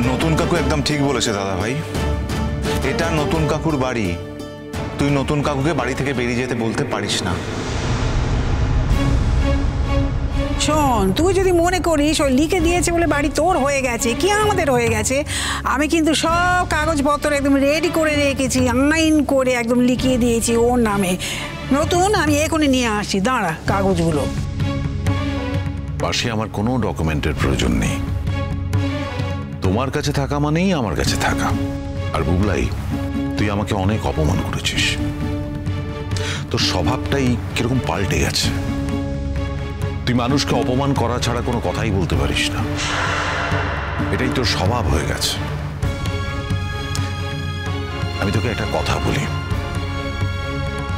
নতুন কাকু একদম ঠিক বলেছে দাদা ভাই, এটা নতুন কাকুর বাড়ি। তুই নতুন কাকুকে বাড়ি থেকে বেরিয়ে যেতে বলতে পারিস না। শোন, তুই যদি মনে করিস ওই লিখে দিয়েছে বলে বাড়ি তোর হয়ে গেছে, কি আমাদের হয়ে গেছে, আমি কিন্তু সব কাগজপত্র একদম রেডি করে রেখেছি, আইন করে একদম লিখিয়ে দিয়েছি ওর নামে। নতুন আমি এখনই নিয়ে আসছি, দাঁড়া কাগজগুলো। পাশে আমার কোনো ডকুমেন্টের প্রয়োজন নেই, তোমার কাছে থাকা মানেই আমার কাছে থাকা। আর বুবলাই, তুই আমাকে অনেক অপমান করেছিস, তোর স্বভাবটাই কিরকম পাল্টে গেছে। তুই মানুষকে অপমান করা ছাড়া কোনো কথাই বলতে পারিস না, এটাই তোর স্বভাব হয়ে গেছে। আমি তোকে একটা কথা বলি,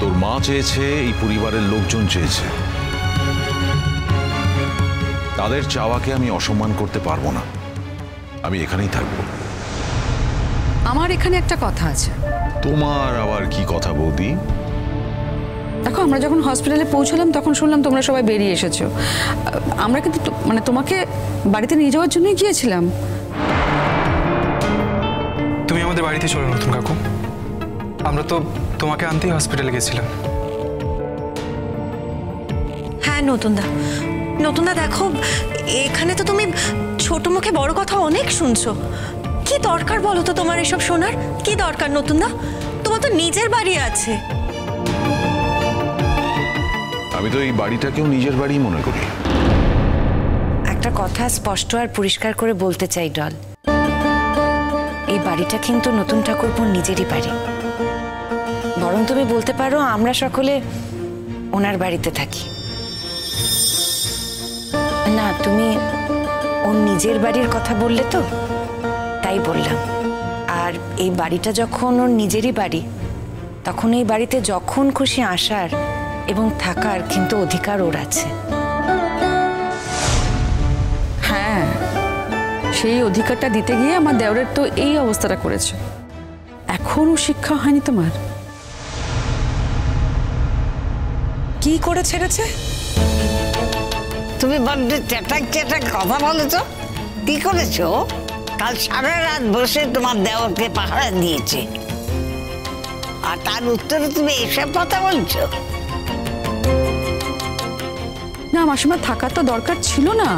তোর মা চেয়েছে, এই পরিবারের লোকজন চেয়েছে, তাদের চাওয়াকে আমি অসম্মান করতে পারবো না। আমি এখানেই থাকবো। আমার এখানে একটা কথা আছে। তোমার আবার কি কথা বৌদি? দেখো, আমরা যখন হসপিটালে পৌঁছলাম তখন শুনলাম তোমরা সবাই বেরিয়ে এসেছো। আমরা কিন্তু মানে তোমাকে বাড়িতে নিয়ে যাওয়ার জন্যই গিয়েছিলাম। তুমি আমাদের বাড়িতে চলো নতুন কাকু, আমরা তো তোমাকে আনতেই হসপিটালে গেছিলাম। হ্যাঁ নতুনদা দেখো, এখানে তো তুমি ছোট মুখে বড় কথা অনেক শুনছো। কি দরকার বলো তো তোমার এসব শোনার? কি দরকার নতুনদা? তোমার তো নিজের বাড়ি আছে। আমি তো এই বাড়িটাকেও নিজের বাড়ি মনে করি। একটা কথা স্পষ্ট আর পরিষ্কার করে বলতে চাই ডল, এই বাড়িটা কিন্তু নতুন ঠাকুরপোর নিজেরই বাড়ি। বরং তুমি বলতে পারো আমরা সকলে ওনার বাড়িতে থাকি। না, তুমি ওর নিজের বাড়ির কথা বললে তো, তাই বললাম। আর এই বাড়িটা যখন ওর নিজেরই বাড়ি, তখন এই বাড়িতে যখন খুশি আসার এবং থাকার কিন্তু অধিকার ওর আছে। হ্যাঁ, সেই অধিকারটা দিতে গিয়ে আমার দেওরের তো এই অবস্থাটা করেছে। এখনো শিক্ষা হয়নি তোমার? কি করে ছেড়েছে? তুমি বড্ড চেটাক কথা বলেছো। কি করেছো? কাল সারা রাত বসে তোমার দেওরকে পাহারা দিয়েছে, আর তার উত্তরে তুমি এসব কথা বলছো? না মাসিমা, থাকার তো দরকার ছিল না,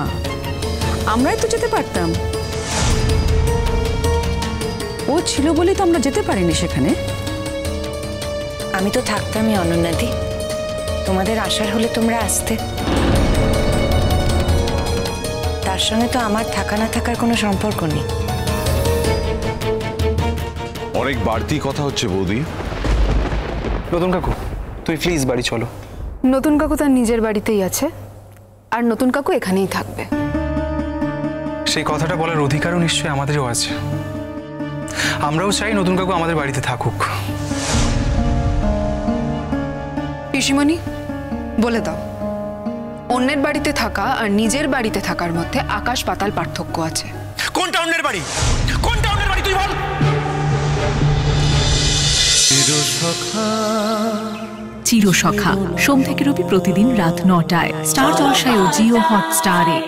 আমরাই তো যেতে পারতাম। ও ছিল বলেই তো আমরা যেতে পারিনি সেখানে। আমি তো থাকতামই অনন্যাদি, তোমাদের আসার হলে তোমরা আসতে। তার সঙ্গে তো আমার থাকা না থাকার কোনো সম্পর্ক নেই। অনেক বাড়তি কথা হচ্ছে বৌদি। নতুন কাকু, তুই প্লিজ বাড়ি চলো। নতুন কাকু তার নিজের বাড়িতেই আছে, আর নতুন কাকু এখানেই থাকবে। সেই কথাটা বলার অধিকারও নিশ্চয়ই আমাদেরও আছে। আমরাও চাই নতুন কাকু আমাদের বাড়িতে থাকুক। পিসিমণি, বলে দাও, অন্যের বাড়িতে থাকা আর নিজের বাড়িতে থাকার মধ্যে আকাশ পাতাল পার্থক্য আছে। কোনটা অন্যের বাড়ি? কোনটা অন্যের বাড়ি তুই বল। চিরসখা সোম থেকে রবি প্রতিদিন রাত ৯টায় স্টার জলসায় ও জিও হটস্টারে।